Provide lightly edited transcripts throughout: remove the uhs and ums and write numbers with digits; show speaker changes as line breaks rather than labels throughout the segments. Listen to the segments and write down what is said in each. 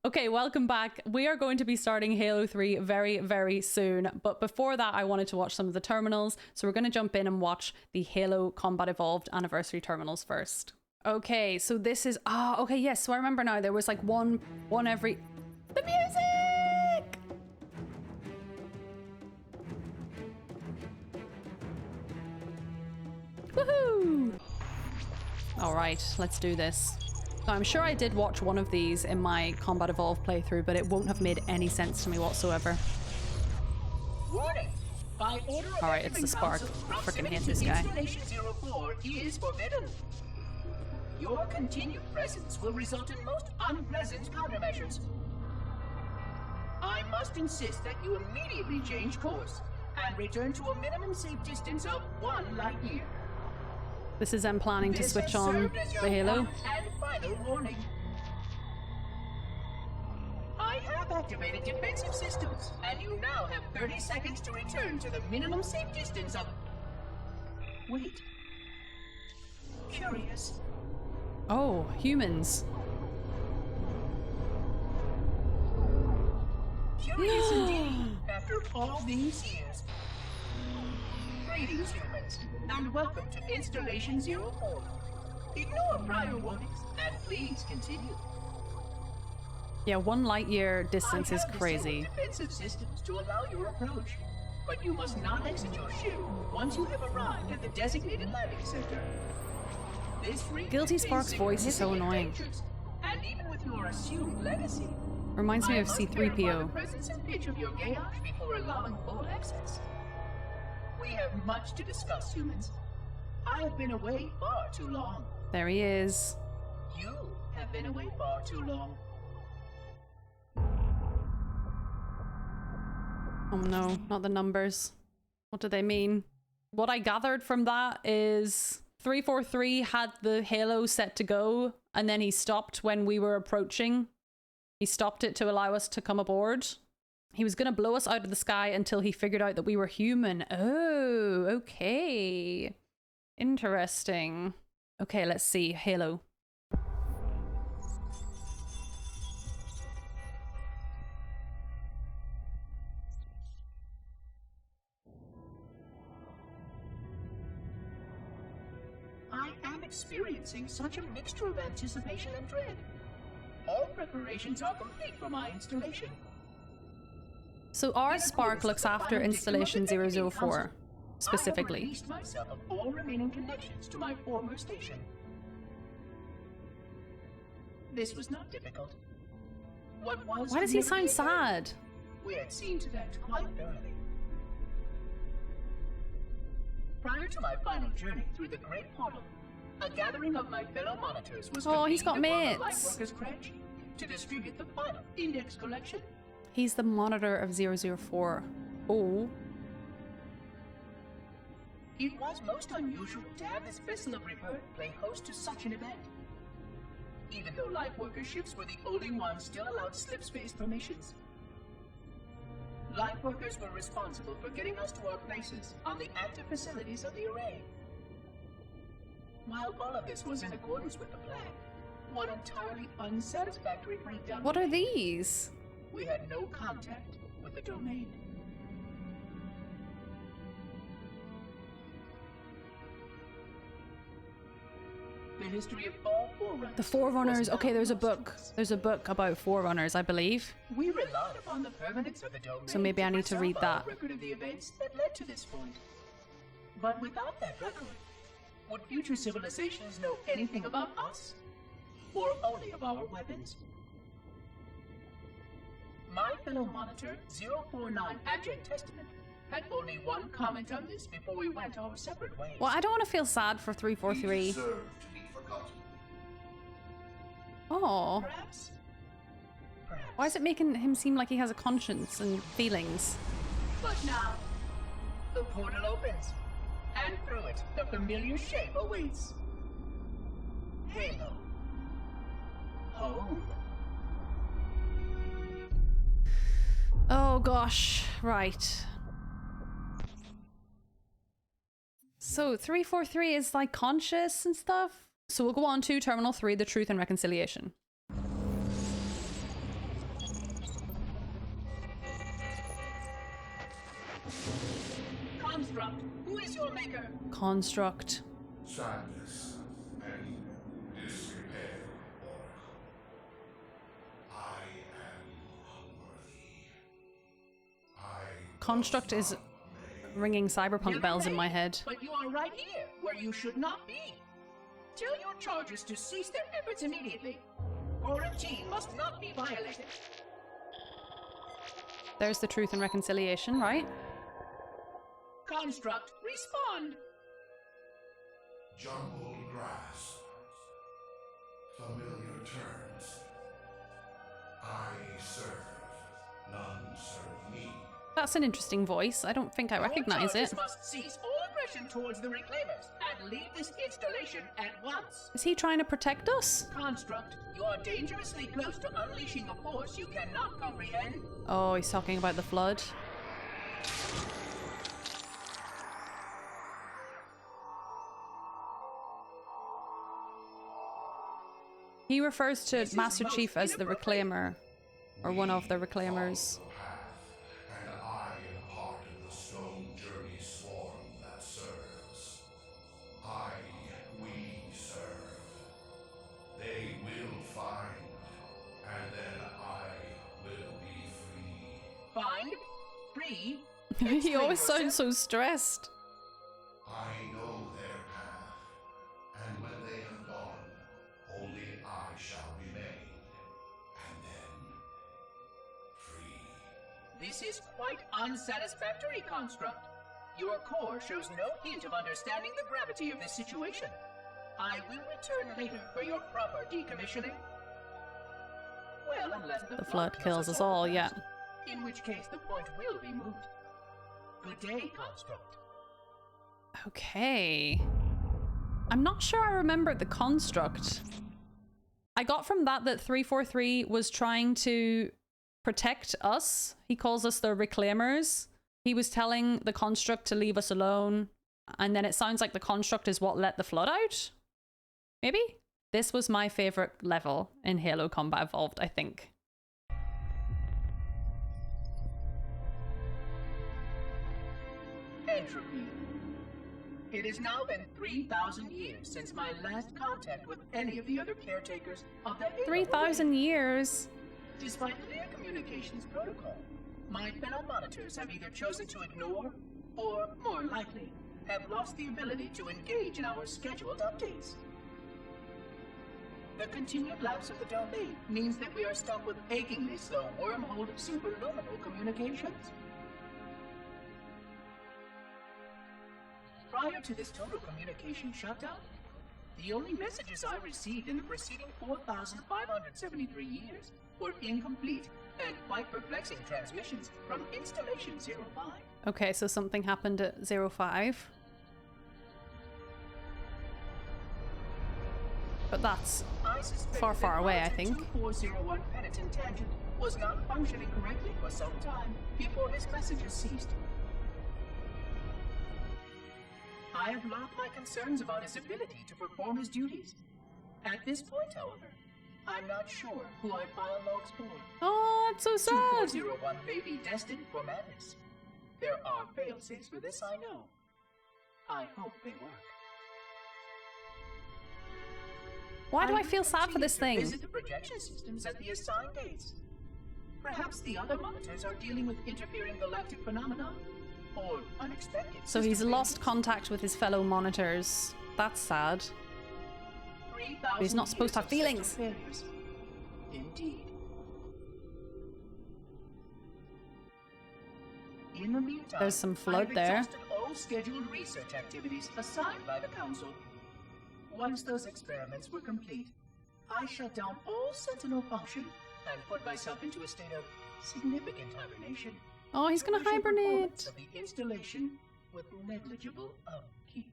Okay, welcome back. We are going to be starting Halo 3 very, very soon. But before that, I wanted to watch some of the terminals. So we're going to jump in and watch the Halo Combat Evolved anniversary terminals first. Okay, so this is... Ah, okay, yes. So I remember now there was like one every... The music! Woohoo! All right, let's do this. So I'm sure I did watch one of these in my Combat Evolved playthrough, but it won't have made any sense to me whatsoever.
Warning. By order of
All right, it's the spark. Freaking hate this guy.
Installation 04 is forbidden. Your continued presence will result in most unpleasant countermeasures. I must insist that you immediately change course and return to a minimum safe distance of 1 light year.
This is them planning to switch on the Halo.
And final warning. I have activated defensive systems, and you now have 30 seconds to return to the minimum safe distance of... Wait. Curious.
Oh, humans.
Curious indeed, after all these years. Greetings, humans, and welcome to Installation 04. Ignore prior warnings, and please continue.
Yeah, 1 light year distance is crazy.
Defensive systems to allow your approach, but you must not exit your ship once you have arrived at the designated landing center. This
Guilty Spark's voice is so annoying.
And even with your assumed legacy,
Reminds me of C-3PO.
the presence and pitch of your gauge before allowing full access. We have much to discuss, humans. I have been away far too long.
There he is.
You have been away far too long.
Oh no, not the numbers. What do they mean? What I gathered from that is 343 had the Halo set to go, and then he stopped when we were approaching. He stopped it to allow us to come aboard. He was going to blow us out of the sky until he figured out that we were human. Oh, okay. Interesting. Okay, let's see. Halo.
I am experiencing such a mixture of anticipation and dread. All preparations are complete for my installation.
So our Spark looks after installation 004 specifically.
I have released myself of all remaining connections to my former station. This was not difficult. What was
Why does he sound sad?
We had seen to that quite thoroughly. Prior to my final journey through the Great Portal, a gathering of my fellow monitors was
he's got
convened upon the
mates.
Lightworkers' Crèche to distribute the final index collection.
He's the monitor of 004. Oh.
It was most unusual to have this vessel of rebirth play host to such an event. Even though Lightworker ships were the only ones still allowed slip space permissions. Lightworkers were responsible for getting us to our places on the active facilities of the array. While all of this was in accordance with the plan, one entirely unsatisfactory breakdown.
What are these?
We had no contact with the domain. The history of all Forerunners.
The Forerunners.
was
Okay, there's a
not
book.
lost.
There's a book about Forerunners, I believe.
We relied upon the permanence of the domain.
So maybe I need to read
preserve our
that.
record of the events that led to this point. But without that record, would future civilizations know anything about us? Or only of our weapons? My fellow monitor, 049 Abject Testament, had only one comment on this before we went our separate ways.
Well, I don't want to feel sad for 343.
We deserve to be forgotten.
Oh.
Perhaps.
Why is it making him seem like he has a conscience and feelings?
But now, the portal opens, and through it, the familiar shape awaits. Halo. Home.
Oh gosh, right. So 343 is like conscious and stuff? So we'll go on to Terminal 3, the Truth and Reconciliation.
Construct, who is your maker?
Construct.
Sadness and disrepair, Oracle. I am unworthy.
Construct is ringing cyberpunk bells in my head.
But you are right here, where you should not be. Tell your charges to cease their efforts immediately. Quarantine must not be violated.
There's the truth and reconciliation, right?
Construct, respond.
Jumbled grass. Familiar terms. I serve. None serve me.
That's an interesting voice. I don't think I recognize it.
Must cease all aggression towards the Reclaimers and leave this installation at once.
Is he trying to protect us?
Construct, you are dangerously close to unleashing a force you cannot comprehend.
Oh, he's talking about the flood. He refers to Master Chief as the Reclaimer, or one of the Reclaimers.
And I am part of the stone journey swarm that serves. We serve. They will find, and then I will be free.
Find? Free?
He always sounds so stressed.
I know their path, and when they have gone, only I shall remain, and then free.
This is quite unsatisfactory, Construct. Your core shows no hint of understanding the gravity of this situation. I will return later for your proper decommissioning. Well, unless the
flood kills us all, yeah.
In which case the point will be moot. Good day, Construct.
Okay. I'm not sure I remember the construct. I got from that 343 was trying to protect us. He calls us the Reclaimers. He was telling the construct to leave us alone. And then it sounds like the construct is what let the flood out? Maybe? This was my favorite level in Halo Combat Evolved, I think.
Entropy. It has now been 3,000 years since my last contact with any of the other caretakers of the Halo
3,000 years?
Despite clear communications protocol, my fellow monitors have either chosen to ignore, or, more likely, have lost the ability to engage in our scheduled updates. The continued lapse of the domain means that we are stuck with achingly slow wormhole superluminal communications. Prior to this total communication shutdown, the only messages I received in the preceding 4,573 years were incomplete and quite perplexing transmissions from Installation 05.
Okay, so something happened at 05. But that's far away, I think.
2401 Penitent Tangent was not functioning correctly for some time before his messages ceased. I have logged my concerns about his ability to perform his duties. At this point, however, I'm not sure who I file logs for.
Oh, that's so sad.
2401 may be destined for madness. There are fail-safes for this, I know. I hope they work.
Why do I feel sad for this thing?
Visit the projection systems at the assigned dates. Perhaps the other monitors are dealing with interfering galactic phenomena or unexpected.
So he's lost contact with his fellow monitors. That's sad. He's not supposed to have feelings.
Indeed. In the meantime,
there's some flood
I've
there.
exhausted all scheduled research activities assigned by the Council. Once those experiments were complete, I shut down all Sentinel function and put myself into a state of significant hibernation.
Oh, he's gonna hibernate.
Of the installation with negligible upkeep.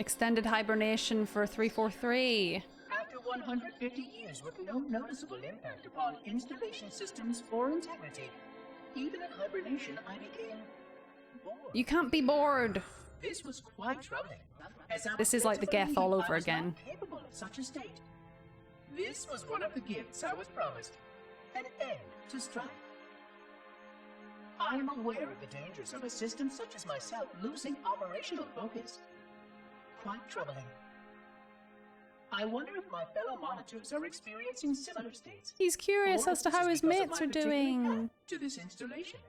Extended hibernation for 343.
After 150 years with no noticeable impact upon installation systems or integrity, even in hibernation I became bored.
You can't be bored.
This was quite troubling.
This is like the Geth all over again.
Capable of such a state. This was one of the gifts I was promised. An end to strife. I am aware of the dangers of a system such as myself losing operational focus. Quite troubling. I wonder if my fellow monitors are experiencing similar states.
He's curious
Or
as to
this
how
is
his
because of
mates
my
are
particular
doing.
path to this installation.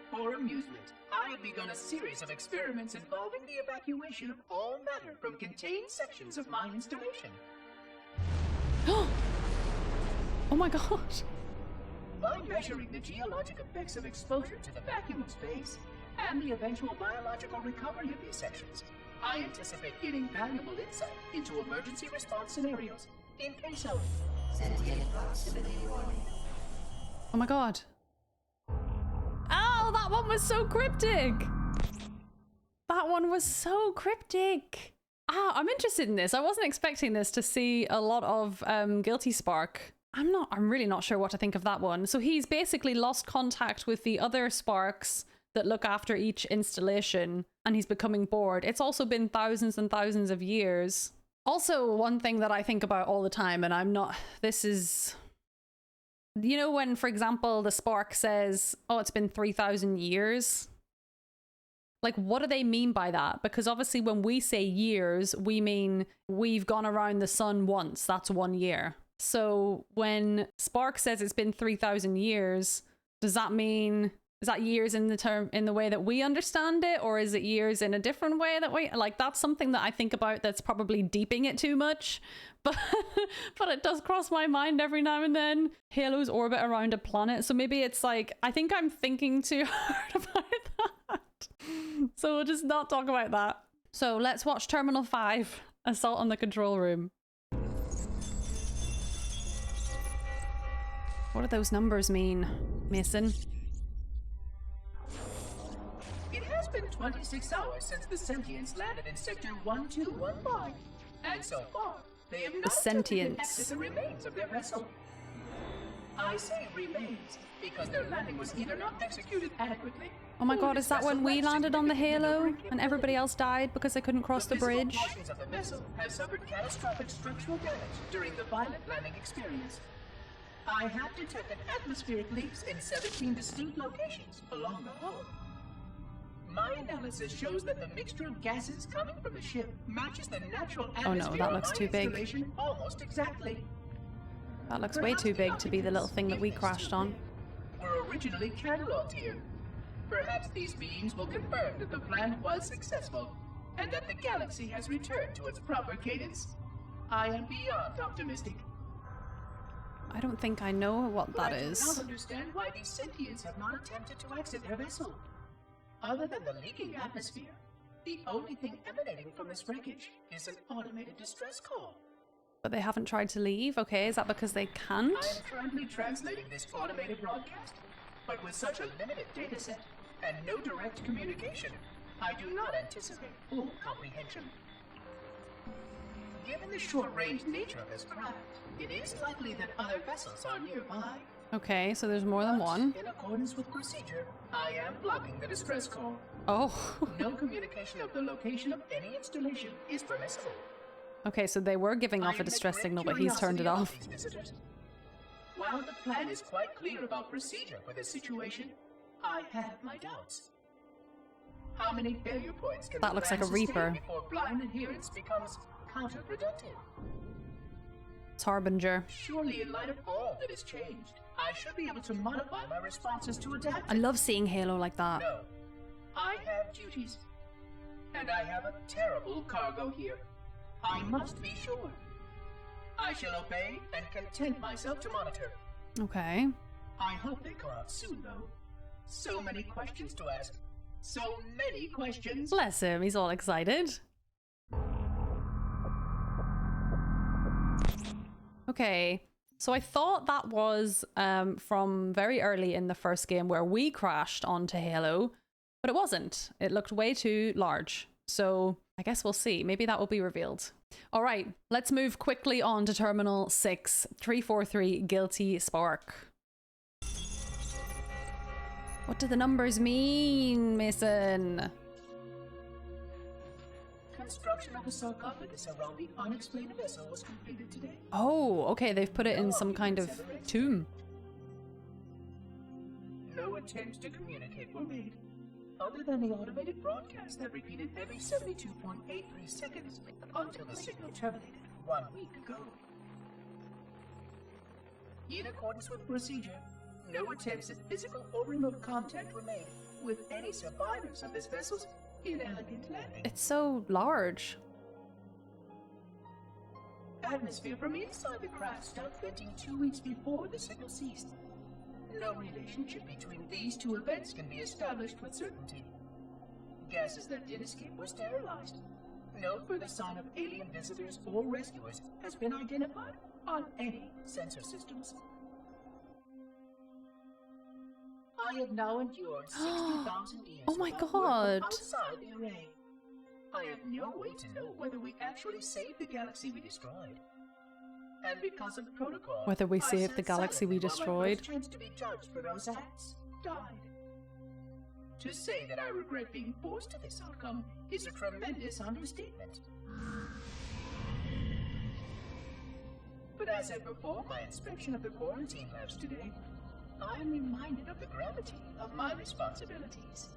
For amusement, I have begun a series of experiments involving the evacuation of all matter from contained sections of my installation.
Oh my god.
By measuring the geologic effects of exposure to the vacuum of space and the eventual biological recovery of these sections, I anticipate getting valuable insight into emergency response scenarios in case of sentient proximity warning.
Oh my god. Oh, that one was so cryptic. That one was so cryptic. Ah, I'm interested in this. I wasn't expecting this to see a lot of Guilty Spark. I'm really not sure what to think of that one. So he's basically lost contact with the other Sparks that look after each installation, and he's becoming bored. It's also been thousands and thousands of years. Also, one thing that I think about all the time, and this is, you know, when, for example, the Spark says, oh, it's been 3,000 years. Like, what do they mean by that? Because obviously when we say years, we mean we've gone around the sun once. That's 1 year. So when Spark says it's been 3,000 years, does that mean, is that years in the way that we understand it, or is it years in a different way that we like? That's something that I think about that's probably deeping it too much, but it does cross my mind every now and then. Halos orbit around a planet, so maybe it's like, I think I'm thinking too hard about that. So we'll just not talk about that. So let's watch Terminal 5, Assault on the Control Room. What do those numbers mean, Mason?
It has been 26 hours since the Sentients landed in Sector 1215, and so far, they have not attempted to exit the remains of their vessel. I say remains because their landing was either not executed adequately.
Oh my god, is that when we landed on the Halo and everybody else died because they couldn't cross the bridge?
Portions of the vessel have suffered catastrophic structural damage during the violent landing experience. I have detected atmospheric leaks in 17 distinct locations along the hull. My analysis shows that the mixture of gases coming from the ship matches the natural atmosphere
oh no, that looks
of my
too big.
installation almost exactly.
That looks way too big to be the little thing that we crashed on.
Were originally cataloged here. Perhaps these beings will confirm that the plan was successful and that the galaxy has returned to its proper cadence. I am beyond optimistic.
I don't think I know what that
I do
is.
not understand why these sentients have not attempted to exit their vessel. Other than the leaking atmosphere, the only thing emanating from this wreckage is an automated distress call.
But they haven't tried to leave? Okay, is that because they can't?
I am currently translating this automated broadcast, but with such a limited data set and no direct communication, I do not anticipate full comprehension. Given the short-range nature of this craft, it is likely that other vessels are nearby.
Okay, so there's more than one.
In accordance with procedure, I am blocking the distress call.
Oh.
No communication of the location of any installation is permissible.
Okay, so they were giving off a distress signal, but he's turned it off.
While the plan is quite clear about procedure for this situation, I have my doubts. How many failure points can
that looks like a Reaper.
Before blind adherence becomes counterproductive?
It's Harbinger.
Surely, in light of all that has changed, I should be able to modify my responses to adapt.
I love seeing Halo like that.
No, I have duties, and I have a terrible cargo here. I must be sure. I shall obey and content myself to monitor.
Okay.
I hope they come out soon, though. So many questions to ask. So many questions.
Bless him, he's all excited. Okay, so I thought that was from very early in the first game where we crashed onto Halo, but it wasn't. It looked way too large. So I guess we'll see. Maybe that will be revealed. All right, let's move quickly on to Terminal 6, 343 Guilty Spark. What do the numbers mean, Mason?
Construction of a sarcophagus around the unexplained vessel was completed today.
Oh, okay, they've put it in some kind of tomb.
no attempts to communicate were made, other than the automated broadcast that repeated every 72.83 seconds until the signal terminated 1 week ago. In accordance with procedure, no attempts at physical or remote contact were made with any survivors of this vessel's inelegant landing.
It's so large.
Atmosphere from inside the craft stopped venting 2 weeks before the signal ceased. No relationship between these two events can be established with certainty. Gases that did escape were sterilized. No further sign of alien visitors or rescuers has been identified on any sensor systems. I have now endured 60,000 years
Oh my
without
God.
work outside the array. I have no way to know whether we actually saved the galaxy we destroyed. And because of protocol,
Whether we
I
saved
sat
the galaxy we
silently while my
destroyed.
first chance to be judged for those acts died. To say that I regret being forced to this outcome is a tremendous understatement. But as I perform my inspection of the quarantine labs today, I am reminded of the gravity of my responsibilities.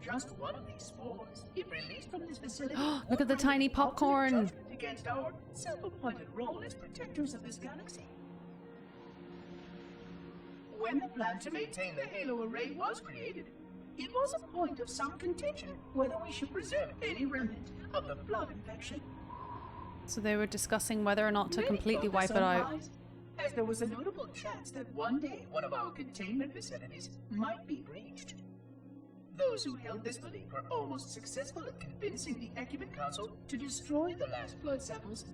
Just one of these spores, if released from this facility,
Look at the tiny popcorn.
against our self-appointed role as protectors of this galaxy. When the plan to maintain the Halo array was created, it was a point of some contention whether we should preserve any remnant of the flood infection.
So they were discussing whether or not to
Many
completely
focused
wipe it
on
out.
lies, as there was a notable chance that one day one of our containment facilities might be breached. Those who held this belief were almost successful at convincing the Ecumen Council to destroy the last blood samples.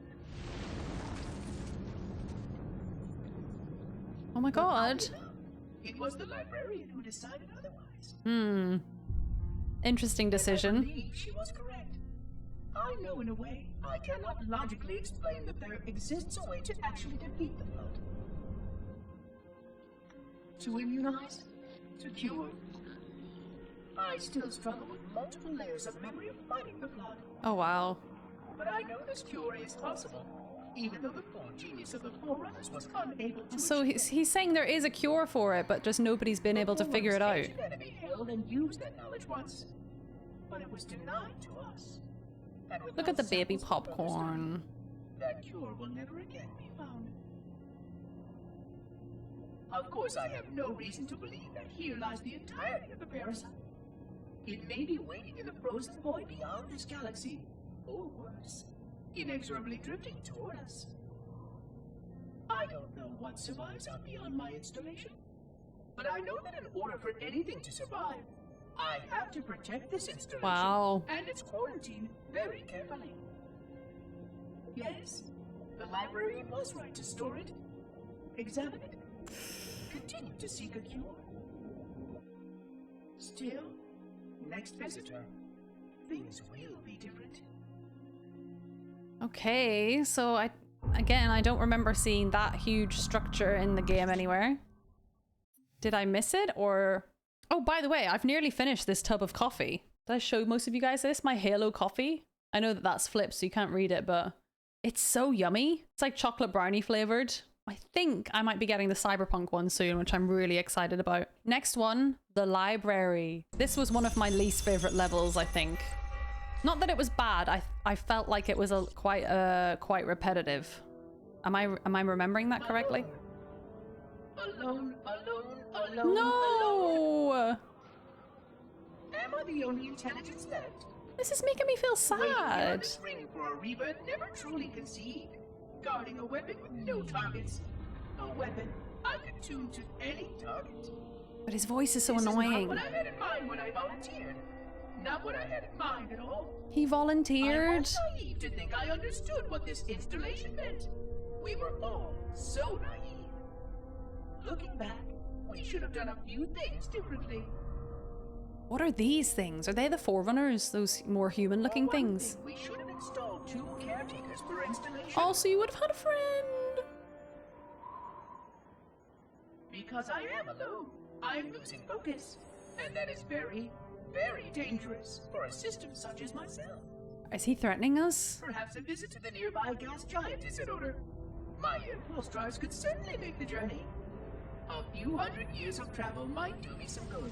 Oh my God.
It was the librarian who decided otherwise.
Interesting
I
decision.
believe she was correct. I know in a way I cannot logically explain that there exists a way to actually defeat the flood. To immunize, to cure. I still struggle with multiple layers of memory of fighting the flood.
Oh wow.
But I know this cure is possible, even though the full genius of the Forerunners was unable to.
So he's saying there is a cure for it, but just nobody's been able to figure it out.
The enemy held and used that knowledge once, but it was denied to us. And
Look at the baby
samples from further study,
popcorn.
that cure will never again be found. Of course, I have no reason to believe that here lies the entirety of the parasite. It may be waiting in the frozen void beyond this galaxy, or worse, inexorably drifting toward us. I don't know what survives out beyond my installation, but I know that in order for anything to survive, I have to protect this installation
Wow.
and its quarantine very carefully. Yes, the librarian was right to store it, examine it, continue to seek a cure. Still, next visitor, things will be different.
Okay, so I don't remember seeing that huge structure in the game anywhere. Did I miss it or... Oh, by the way, I've nearly finished this tub of coffee. Did I show most of you guys this? My Halo coffee? I know that that's flipped, so you can't read it, but it's so yummy. It's like chocolate brownie flavored. I think I might be getting the Cyberpunk one soon, which I'm really excited about. Next one, the library. This was one of my least favorite levels, I think. Not that it was bad. I felt like it was quite repetitive. Am I remembering that correctly?
Alone, alone, alone,
No!
alone. Am I the only intelligence left?
This is making me feel
Waiting here on
sad.
this ring for a rebirth never truly conceived. Guarding a weapon with no targets. A weapon I could tune to any target.
But his voice is so
This
annoying.
is not what I had in mind when I volunteered. Not what I had in mind at all.
He
I
volunteered.
was naive to think I understood what this installation meant. We were all so naive. Looking back, we should have done a few things differently.
What are these things? Are they the Forerunners? Those more human-looking
For one
things?
thing, we should have installed 2 caretakers per installation.
Also, you would have had a friend.
Because I am alone, I'm losing focus. And that is very, very dangerous for a system such as myself.
Is he threatening us?
Perhaps a visit to the nearby gas giant is in order. My impulse drives could certainly make the journey. A few hundred years of travel might do me some good.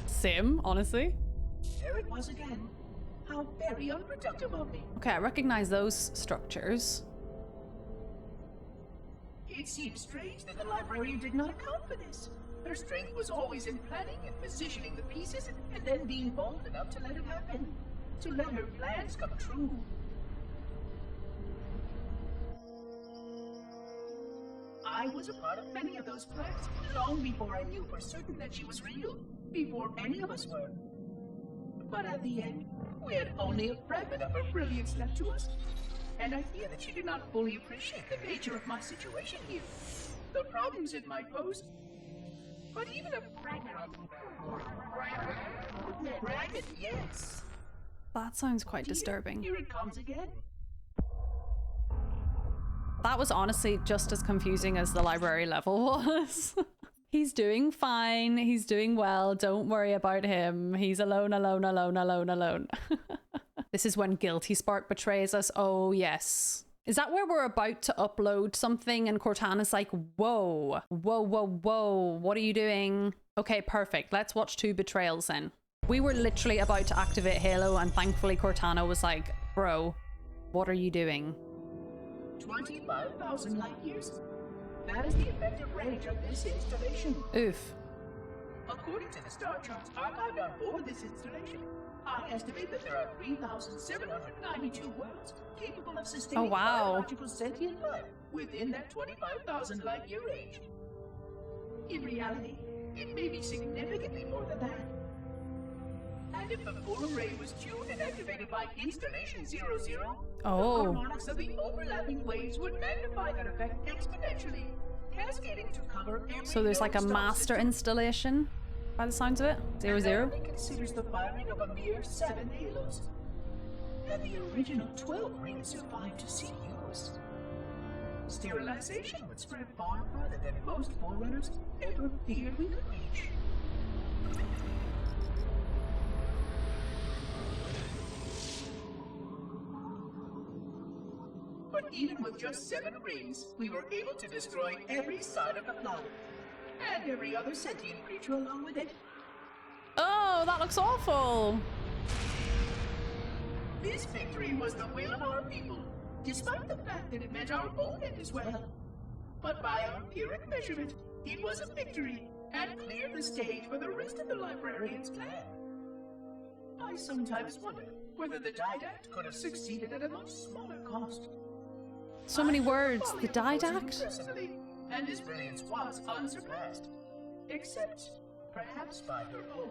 Sim, honestly.
There it was again. How very unproductive of me.
Okay, I recognize those structures.
It seems strange that the librarian did not account for this. Her strength was always in planning and positioning the pieces and then being bold enough to let it happen. To let her plans come true. I was a part of many of those plans, long before I knew for certain that she was real. Before any of us were. But at the end, we had only a fragment of her brilliance left to us. And I fear that she did not fully appreciate the nature of my situation here. The problems it might pose. But even a fragment, yes.
That sounds quite disturbing.
Here it comes again.
That was honestly just as confusing as the library level was. He's doing fine. He's doing well. Don't worry about him. He's alone, alone, alone, alone, alone. This is when Guilty Spark betrays us. Oh, yes. Is that where we're about to upload something and Cortana's like, whoa, whoa, whoa, whoa, what are you doing? Okay, perfect. Let's watch 2 betrayals then. We were literally about to activate Halo and thankfully Cortana was like, bro, what are you doing?
25,000 light years. That is the effective range of this installation.
Oof.
According to the star charts archived on board this installation, I estimate that there are 3,792 worlds capable of sustaining biological sentient life within that 25,000 light year range. In reality, it may be significantly more than that. And if the full array was tuned and activated by installation 00, the harmonics of the overlapping waves would magnify that effect exponentially, cascading to cover every
So there's like a master installation, by the sounds of it? 00?
That only considers the firing of a mere 7 halos. And the original 12 rings survived to see use. Sterilization would spread far further than most forerunners ever feared we could reach. But even with just 7 rings, we were able to destroy every side of the planet. And every other sentient creature along with it.
Oh, that looks awful.
This victory was the will of our people, despite the fact that it meant our own end as well. But by our empiric measurement, it was a victory, and cleared the stage for the rest of the librarian's plan. I sometimes wonder whether the Didact could have succeeded at a much smaller cost.
So many words. The Didact?
Personally, and his brilliance was unsurpassed, except perhaps by her own.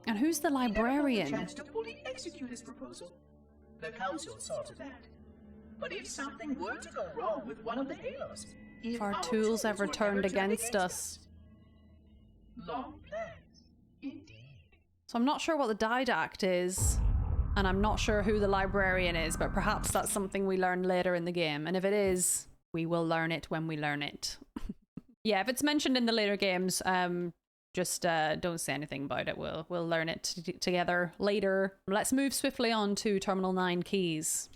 And who's the librarian?
He never got the chance to fully execute his proposal. The council saw to that. But if something were to go wrong with one of the halos,
If our tools ever turned against us.
Long plans, indeed.
So I'm not sure what the Didact is, and I'm not sure who the librarian is, but perhaps that's something we learn later in the game. And if it is, we will learn it when we learn it. Yeah, if it's mentioned in the later games, just don't say anything about it. We'll learn it together later. Let's move swiftly on to Terminal 9 keys.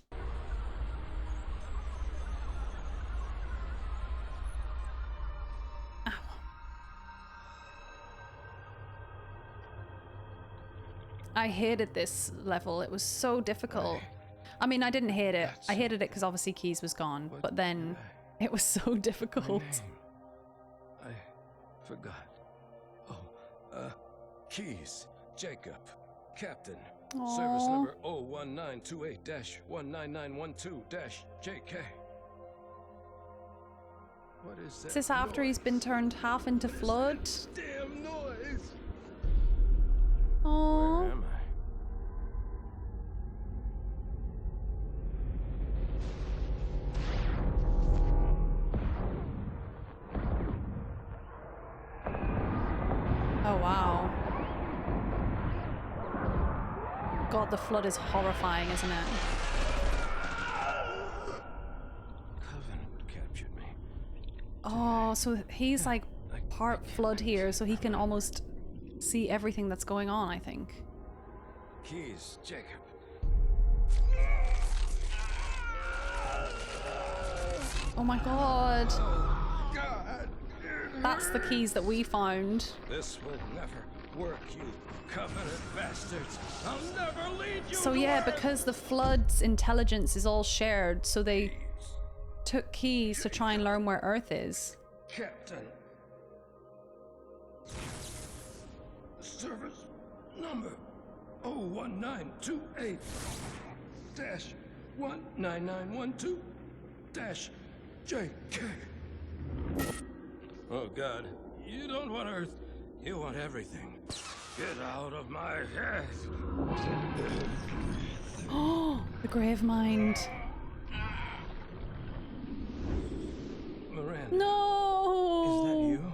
Ow. I hated this level. It was so difficult. I mean, I didn't hate it. I hated it because obviously Keys was gone, but then it was so difficult.
I forgot. Keys, Jacob, Captain,
Aww.
Service number 01928-19912-JK. What is that?
Is this after he's been turned half into flood?
Damn noise!
Oh.
Where am I?
Oh wow. God, the flood is horrifying, isn't it?
Covenant captured me.
Oh, so he's like part flood here, so he can almost see everything that's going on, I think.
Keys, Jacob.
Oh my god.
Oh, God.
That's the keys that we found.
This will never work, you covenant bastards. I'll never lead you.
So
to
yeah,
Earth.
because the flood's intelligence is all shared, so they took keys to try and learn where Earth is.
Captain. Service number 01928-19912-JK. Oh God, you don't want Earth, you want everything. Get out of my head.
Oh, the grave mind.
Miranda.
No!
Is that you?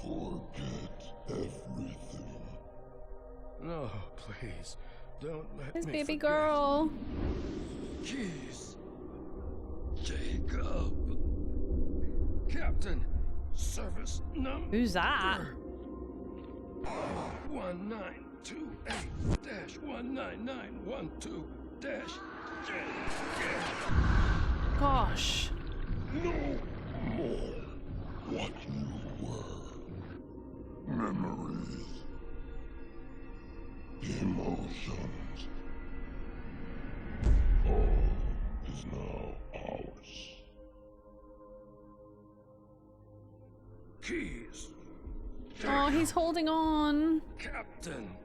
Forget everything.
No, please. Don't let
His
me
baby
forget.
girl.
Keys. Jacob. Captain. Service number.
Who's that?
1928-19912-JK.
Gosh.
No more what you were. Memories. Emotions. All is now ours.
Keys.
Oh, he's holding on.
Captain.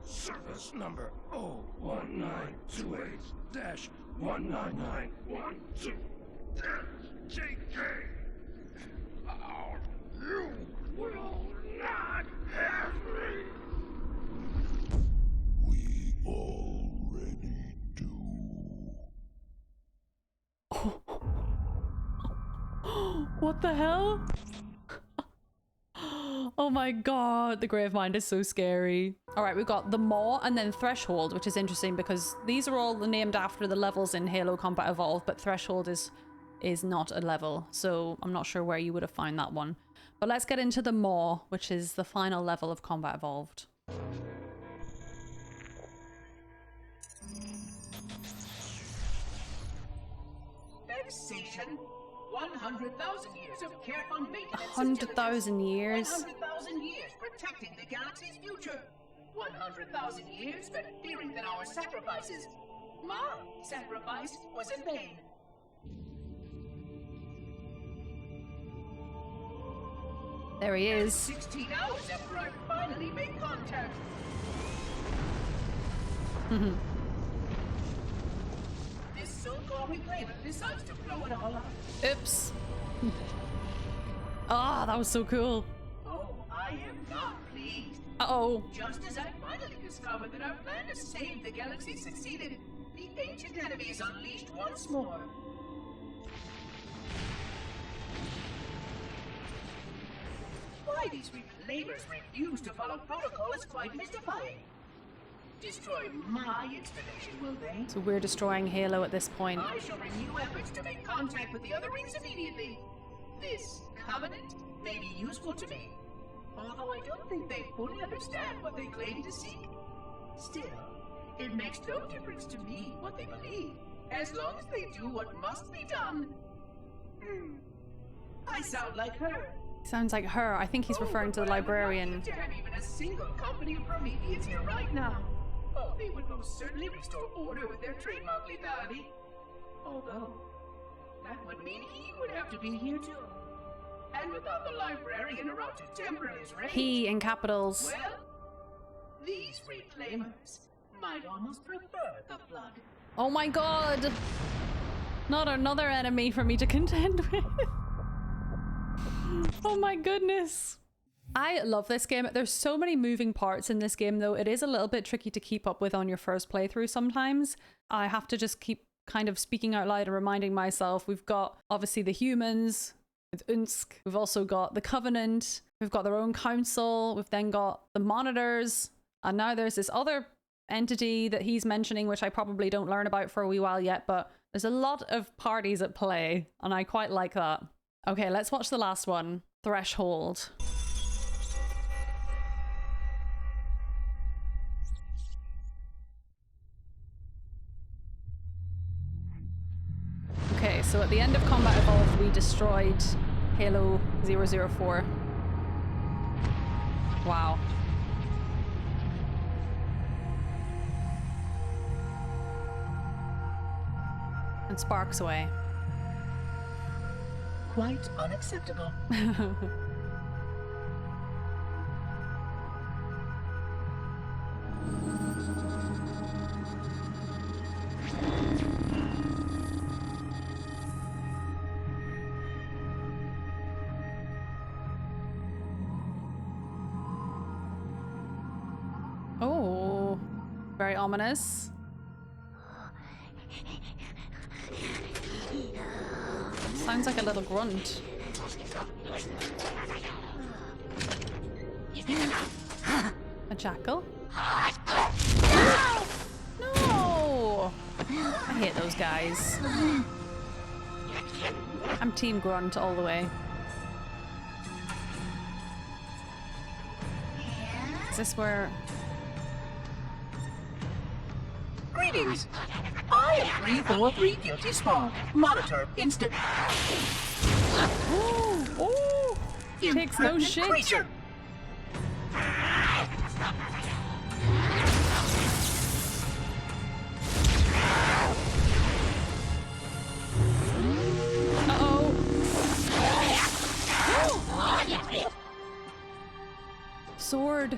Service number 01928-19912-JK. You will not have me.
We already do.
What the hell? Oh my god, the grave mind is so scary. All right, we've got the Maw and then Threshold, which is interesting because these are all named after the levels in Halo Combat Evolved, but Threshold is not a level, so I'm not sure where you would have found that one. But let's get into the Maw, which is the final level of Combat Evolved.
Vexation. 100,000 years of careful maintenance.
100,000 years?
100,000 years protecting the galaxy's future. 100,000 years spent fearing that our sacrifices, my sacrifice, was in vain.
There he is.
16 hours after I finally made contact. This so-called reclaimer decides to blow it all up.
Oops. Ah, that was so cool.
Oh, I am not pleased.
Uh-oh.
Just as I finally discovered that our plan to save the galaxy succeeded, the ancient enemy is unleashed once more. Why these reclaimers refuse to follow protocol is quite mystifying. Destroy my installation, will they?
So we're destroying Halo at this point.
I shall renew efforts to make contact with the other rings immediately. This covenant may be useful to me, although I don't think they fully understand what they claim to seek. Still, it makes no difference to me what they believe, as long as they do what must be done. I sound like her.
Sounds like her. I think he's referring to the librarian.
I would not have even a single company of Prometheans here right now. Oh, they would most certainly restore order with their trademark lethality. Although, that would mean he would have to be here too. And without the librarian around to temper his rage,
He in capitals.
well, these reclaimers might almost prefer the blood.
Oh my god! Not another enemy for me to contend with. Oh my goodness. I love this game. There's so many moving parts in this game though. It is a little bit tricky to keep up with on your first playthrough sometimes. I have to just keep kind of speaking out loud and reminding myself. We've got obviously the humans with Unsk. We've also got the Covenant. We've got their own council. We've then got the monitors. And now there's this other entity that he's mentioning, which I probably don't learn about for a wee while yet, but there's a lot of parties at play and I quite like that. Okay, let's watch the last one, Threshold. Okay, so at the end of Combat Evolved, we destroyed Halo 004. Wow. And sparks away.
Quite unacceptable.
Oh, very ominous. Sounds like a little grunt. A jackal? No! I hate those guys. I'm team grunt all the way. Is this where...
Greetings. I am 343 Guilty Spawn. Monitor instant.
Ooh, ooh, takes no
Impertinent
shit.
creature.
Uh-oh. Sword.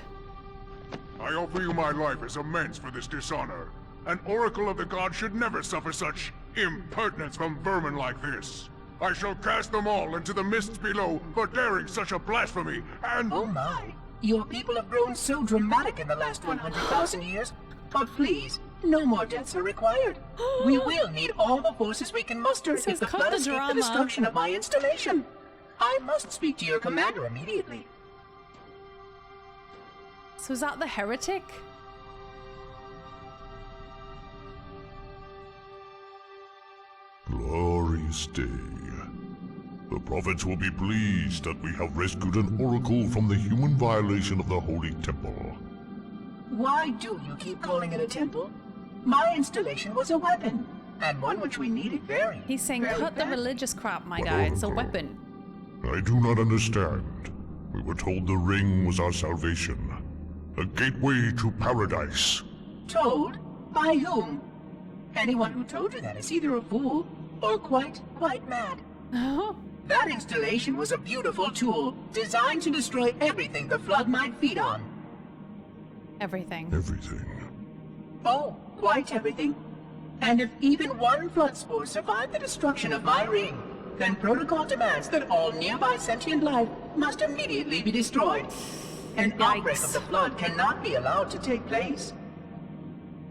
I offer you my life as amends for this dishonor. An oracle of the gods should never suffer such impertinence from vermin like this. I shall cast them all into the mists below for daring such a blasphemy, and...
Oh my. Your people have grown so dramatic in the last 100,000 years. But please, no more deaths are required. We will need all the forces we can muster
This
if
has
the
cut
flood
the
escape the
drama.
destruction of my installation. I must speak to your commander immediately.
So is that the heretic?
Glorious day. The prophets will be pleased that we have rescued an oracle from the human violation of the holy temple.
Why do you keep calling it a temple? My installation was a weapon, and one which we needed very,
He's saying
very
cut the
badly.
religious crap, my
But
guy. It's a
Oracle,
weapon.
I do not understand. We were told the ring was our salvation. A gateway to paradise.
Told? By whom? Anyone who told you that is either a fool or quite mad. That installation was a beautiful tool, designed to destroy everything the flood might feed on.
Everything.
Everything.
Oh, quite everything. And if even one flood spore survived the destruction of my ring, then protocol demands that all nearby sentient life must immediately be destroyed. An outbreak of the flood cannot be allowed to take place.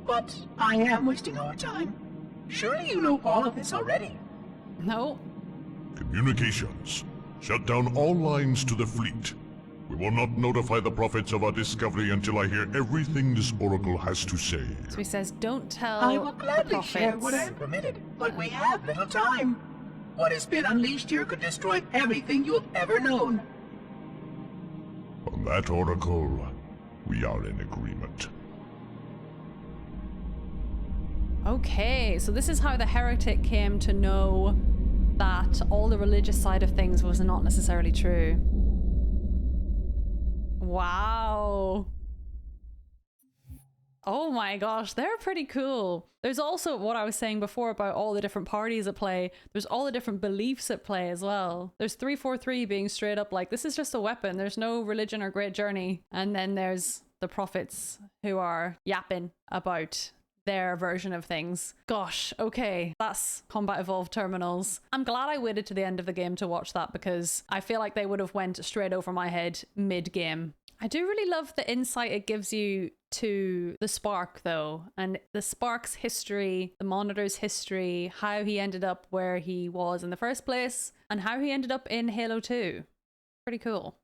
But I am wasting our time. Surely you know all of this already.
No.
Communications. Shut down all lines to the fleet. We will not notify the prophets of our discovery until I hear everything this oracle has to say.
So he says, don't tell
I will
the
gladly share
prophets.
what I am permitted, but we have little time. What has been unleashed here could destroy everything you have ever known.
On that oracle, we are in agreement.
Okay, so this is how the heretic came to know that all the religious side of things was not necessarily true. Wow. Oh my gosh, they're pretty cool. There's also what I was saying before about all the different parties at play. There's all the different beliefs at play as well. There's 343 being straight up like, this is just a weapon. There's no religion or great journey. And then there's the prophets who are yapping about their version of things. Gosh, okay, that's Combat Evolved Terminals. I'm glad I waited to the end of the game to watch that because I feel like they would have went straight over my head mid-game. I do really love the insight it gives you to the Spark though, and the Spark's history, the Monitor's history, how he ended up where he was in the first place, and how he ended up in Halo 2. Pretty cool.